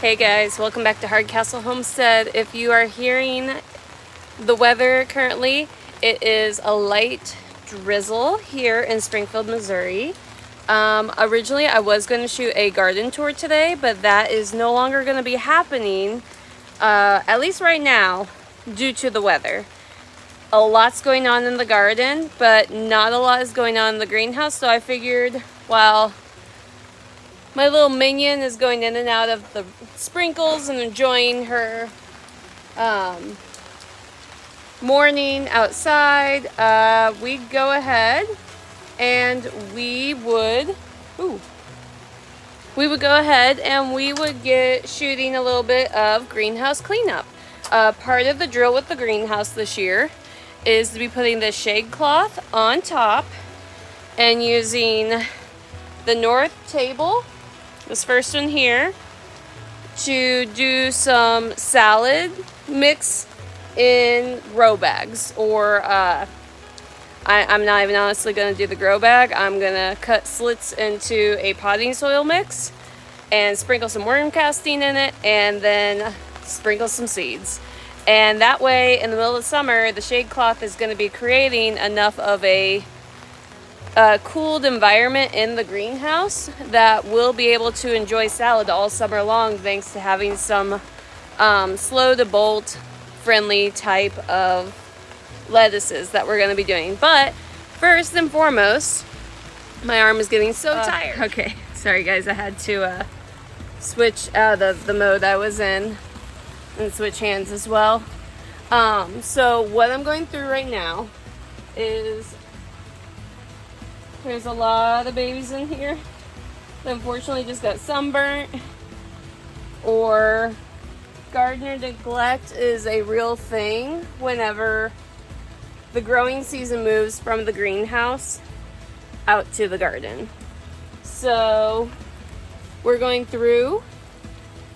Hey guys, welcome back to Hardcastle Homestead. If you are hearing the weather currently, it is a light drizzle here in Springfield, Missouri. Originally I was going to shoot a garden tour today, but that is no longer going to be happening, at least right now, due to the weather. A lot's going on in the garden, but not a lot is going on in the greenhouse, so I figured while my little minion is going in and out of the sprinkles and enjoying her morning outside, we'd go ahead and we would go ahead and we would get shooting a little bit of greenhouse cleanup. Part of the drill with the greenhouse this year is to be putting the shade cloth on top and using the north table, this first one here, to do some salad mix in grow bags, or I'm not even honestly going to do the grow bag. I'm going to cut slits into a potting soil mix and sprinkle some worm casting in it, and then sprinkle some seeds. And that way, in the middle of the summer, the shade cloth is going to be creating enough of a cooled environment in the greenhouse that we'll be able to enjoy salad all summer long, thanks to having some slow to bolt friendly type of lettuces that we're going to be doing. But first and foremost, my arm is getting so tired. Okay, sorry guys, I had to switch out of the mode I was in and switch hands as well. So what I'm going through right now is there's a lot of babies in here that unfortunately just got sunburnt, or gardener neglect is a real thing whenever the growing season moves from the greenhouse out to the garden. So we're going through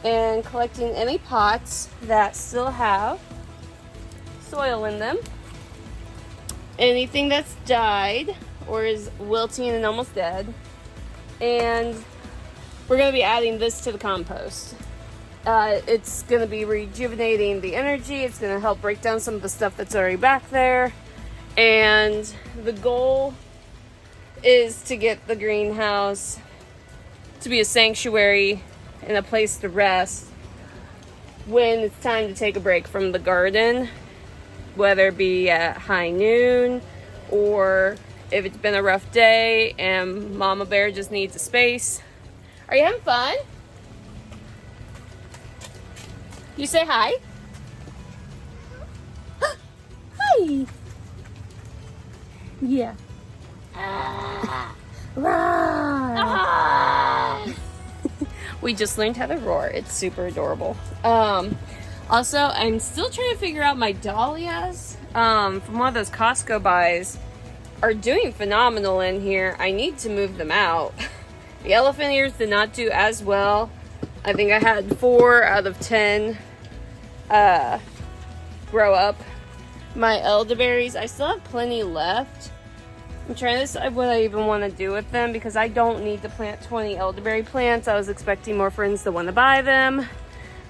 and collecting any pots that still have soil in them, anything that's died or is wilting and almost dead, and we're going to be adding this to the compost. It's going to be rejuvenating the energy. It's going to help break down some of the stuff that's already back there, and the goal is to get the greenhouse to be a sanctuary and a place to rest when it's time to take a break from the garden, whether it be at high noon or if it's been a rough day and Mama Bear just needs a space. Are you having fun? You say hi? Hi. Yeah. We just learned how to roar. It's super adorable. Also, I'm still trying to figure out my dahlias from one of those Costco buys are doing phenomenal in here. I need to move them out. The elephant ears did not do as well. I think I had 4 out of 10 grow up. My elderberries, I still have plenty left. I'm trying to decide what I even want to do with them, because I don't need to plant 20 elderberry plants. I was expecting more friends to want to buy them.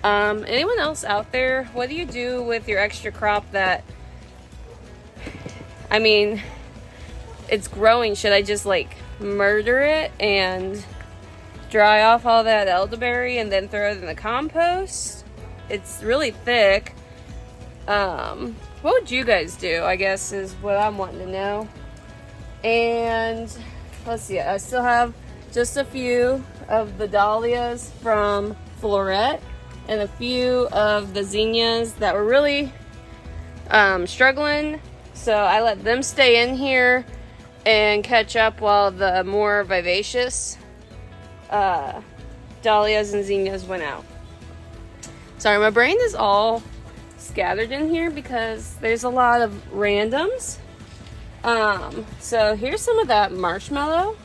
Anyone else out there, what do you do with your extra crop that, I mean, it's growing? Should I just like murder it and dry off all that elderberry and then throw it in the compost? It's really thick. What would you guys do, I guess, is what I'm wanting to know. And let's see, I still have just a few of the dahlias from Floret and a few of the zinnias that were really struggling, so I let them stay in here and catch up while the more vivacious dahlias and zinnias went out. Sorry, my brain is all scattered in here because there's a lot of randoms. So here's some of that marshmallow.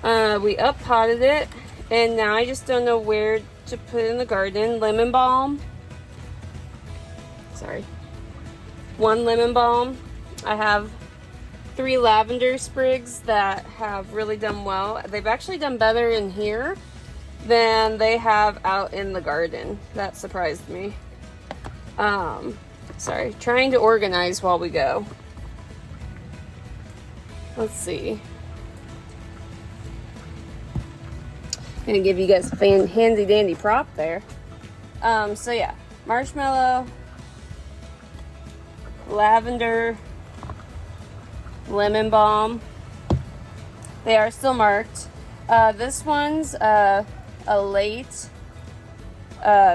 We up potted it, and now I just don't know where to put it in the garden. Lemon balm. Sorry. 1 lemon balm. I have 3 lavender sprigs that have really done well. They've actually done better in here than they have out in the garden. That surprised me. Sorry, trying to organize while we go. Let's see. Gonna give you guys a handy dandy prop there. So yeah, marshmallow, lavender, lemon balm. They are still marked. This one's a late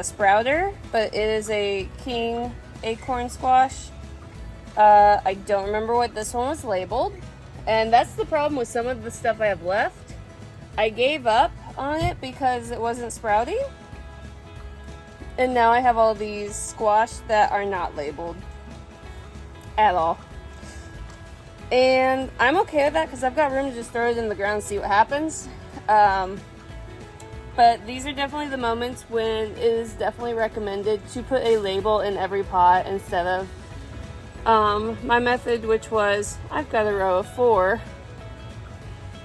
sprouter, but it is a king acorn squash. I don't remember what this one was labeled, and that's the problem with some of the stuff I have left. I gave up on it because it wasn't sprouting, and now I have all these squash that are not labeled at all. And I'm okay with that because I've got room to just throw it in the ground and see what happens. But these are definitely the moments when it is definitely recommended to put a label in every pot instead of my method, which was I've got a row of 4.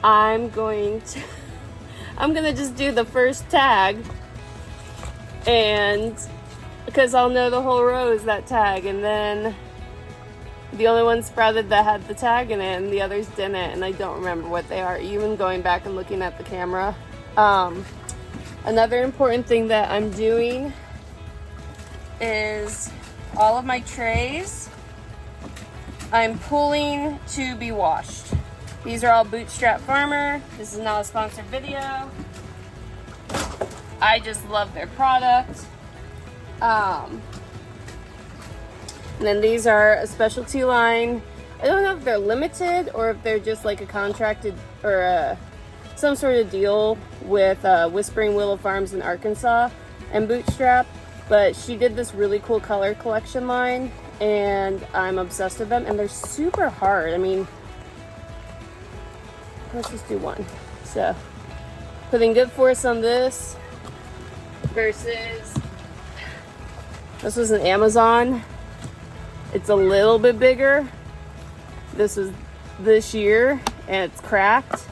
I'm gonna just do the first tag, and because I'll know the whole row is that tag, and then the only one sprouted that had the tag in it and the others didn't, and I don't remember what they are, even going back and looking at the camera. Another important thing that I'm doing is all of my trays I'm pulling to be washed. These are all Bootstrap Farmer. This is not a sponsored video. I just love their product. And then these are a specialty line. I don't know if they're limited or if they're just like a contracted or some sort of deal with Whispering Willow Farms in Arkansas and Bootstrap, but she did this really cool color collection line and I'm obsessed with them, and they're super hard. I mean, let's just do one. So putting good force on this versus this was an Amazon. It's a little bit bigger. This was this year and it's cracked.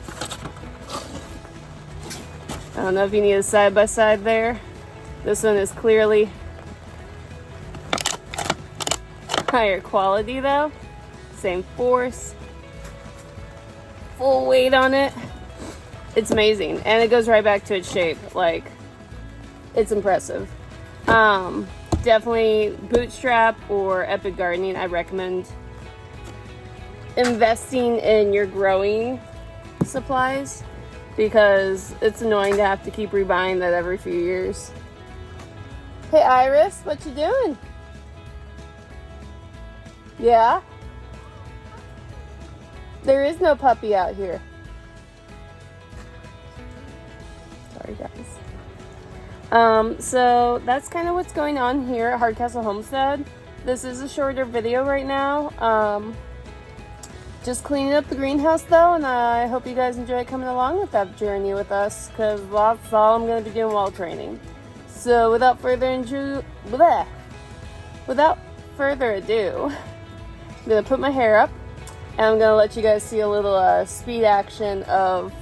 I don't know if you need a side by side there. This one is clearly higher quality though. Same force. Full weight on it. It's amazing. And it goes right back to its shape. Like, it's impressive. Definitely Bootstrap or Epic Gardening. I recommend investing in your growing supplies because it's annoying to have to keep rebuying that every few years. Hey Iris, what you doing? Yeah? There is no puppy out here. Sorry guys. So that's kind of what's going on here at Hardcastle Homestead. This is a shorter video right now. Just cleaning up the greenhouse though, and I hope you guys enjoy coming along with that journey with us, because that's all I'm going to be doing while training. So without further ado, I'm going to put my hair up, and I'm going to let you guys see a little speed action of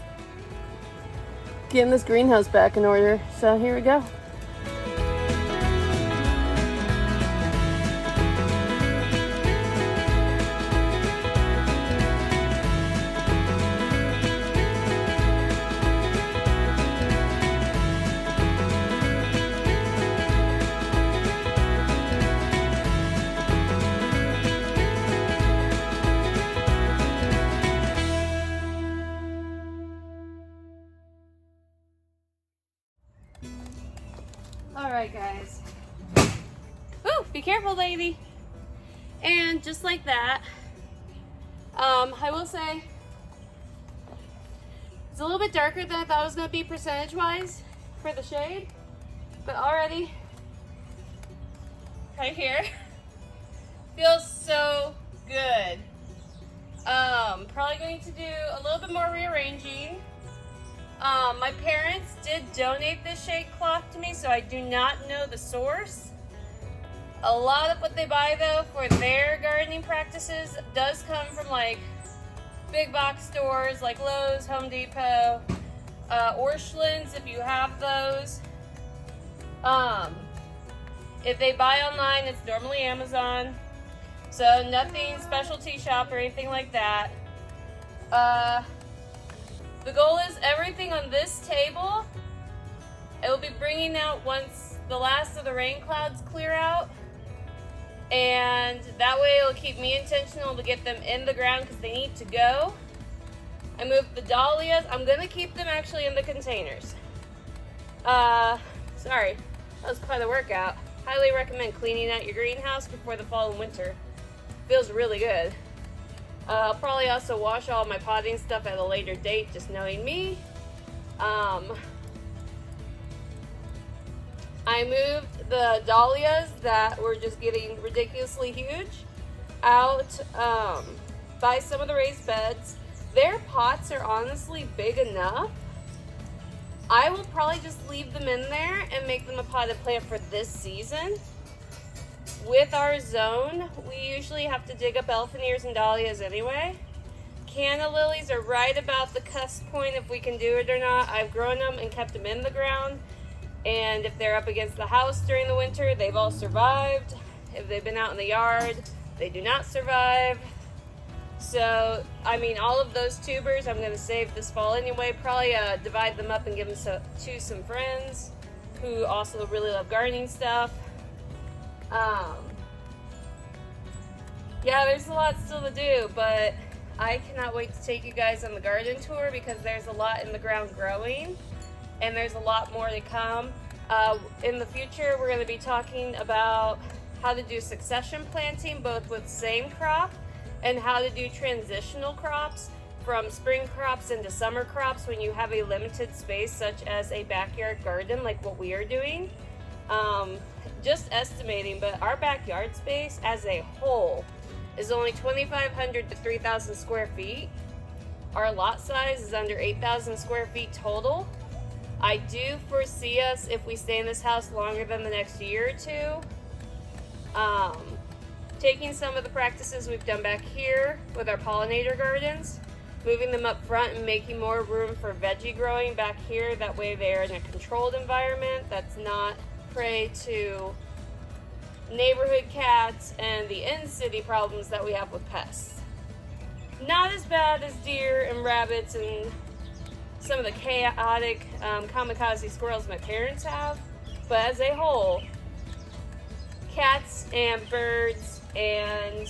getting this greenhouse back in order. So here we go. Alright guys. Ooh, be careful lady. And just like that, I will say it's a little bit darker than I thought it was going to be percentage wise for the shade, but already right here feels so good. Probably going to do a little bit more rearranging. My parents did donate this shade cloth to me, so I do not know the source. A lot of what they buy though for their gardening practices does come from like big box stores like Lowe's, Home Depot, Orschelns if you have those. If they buy online, it's normally Amazon. So nothing specialty shop or anything like that. The goal is everything on this table, it will be bringing out once the last of the rain clouds clear out. And that way it'll keep me intentional to get them in the ground because they need to go. I moved the dahlias. I'm going to keep them actually in the containers. Sorry, that was quite a workout. Highly recommend cleaning out your greenhouse before the fall and winter. Feels really good. I'll probably also wash all my potting stuff at a later date, just knowing me. I moved the dahlias that were just getting ridiculously huge out by some of the raised beds. Their pots are honestly big enough. I will probably just leave them in there and make them a potted plant for this season. With our zone, we usually have to dig up elephant ears and dahlias anyway. Canna lilies are right about the cusp point if we can do it or not. I've grown them and kept them in the ground. And if they're up against the house during the winter, they've all survived. If they've been out in the yard, they do not survive. So, I mean, all of those tubers I'm going to save this fall anyway. Probably divide them up and give them to some friends who also really love gardening stuff. Yeah, there's a lot still to do, but I cannot wait to take you guys on the garden tour because there's a lot in the ground growing and there's a lot more to come. In the future, we're going to be talking about how to do succession planting, both with same crop, and how to do transitional crops from spring crops into summer crops when you have a limited space such as a backyard garden like what we are doing. Just estimating, but our backyard space as a whole is only 2,500 to 3,000 square feet. Our lot size is under 8,000 square feet total. I do foresee us, if we stay in this house longer than the next year or two, taking some of the practices we've done back here with our pollinator gardens, moving them up front and making more room for veggie growing back here. That way they're in a controlled environment that's not prey to neighborhood cats and the in-city problems that we have with pests. Not as bad as deer and rabbits and some of the chaotic kamikaze squirrels my parents have, but as a whole, cats and birds and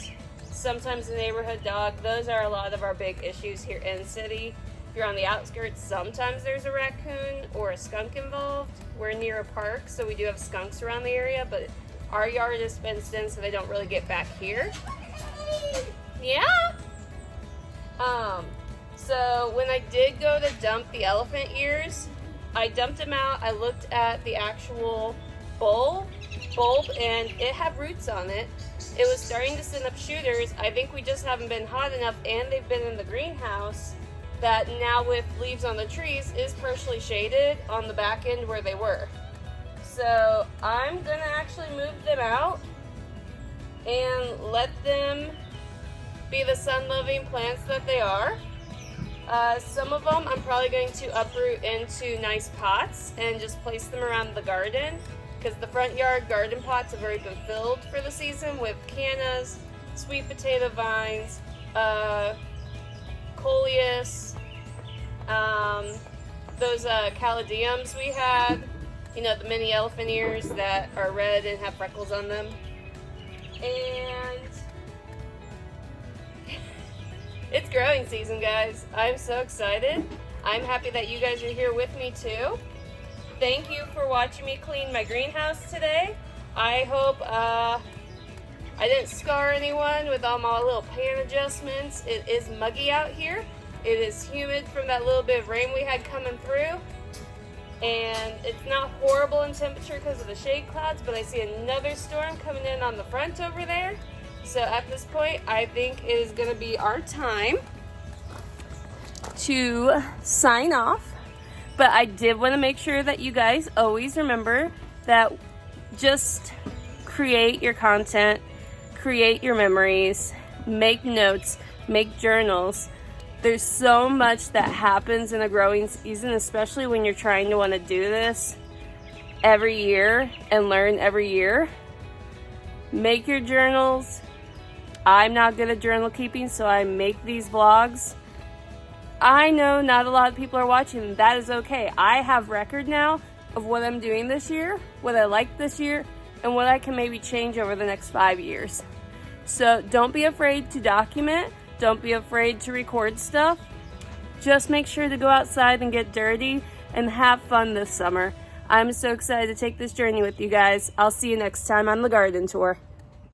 sometimes the neighborhood dog, those are a lot of our big issues here in city. If you're on the outskirts, sometimes there's a raccoon or a skunk involved. We're near a park, so we do have skunks around the area, but our yard is fenced in, so they don't really get back here. Yeah. So when I did go to dump the elephant ears, I dumped them out. I looked at the actual bulb, and it had roots on it. It was starting to send up shooters. I think we just haven't been hot enough, and they've been in the greenhouse that now with leaves on the trees is partially shaded on the back end where they were. So I'm gonna actually move them out and let them be the sun-loving plants that they are. Some of them I'm probably going to uproot into nice pots and just place them around the garden because the front yard garden pots have already been filled for the season with cannas, sweet potato vines, coleus, those caladiums we had, you know, the mini elephant ears that are red and have freckles on them. And it's growing season, guys. I'm so excited. I'm happy that you guys are here with me too. Thank you for watching me clean my greenhouse today. I hope I didn't scar anyone with all my little pan adjustments. It is muggy out here. It is humid from that little bit of rain we had coming through. And it's not horrible in temperature because of the shade clouds, but I see another storm coming in on the front over there. So at this point, I think it is going to be our time to sign off. But I did want to make sure that you guys always remember that just create your content, create your memories, make notes, make journals, There's so much that happens in a growing season, especially when you're trying to want to do this every year and learn every year. Make your journals. I'm not good at journal keeping, so I make these vlogs. I know not a lot of people are watching. That is okay. I have record now of what I'm doing this year, what I like this year, and what I can maybe change over the next 5 years. So don't be afraid to document. Don't be afraid to record stuff. Just make sure to go outside and get dirty and have fun this summer. I'm so excited to take this journey with you guys. I'll see you next time on the garden tour.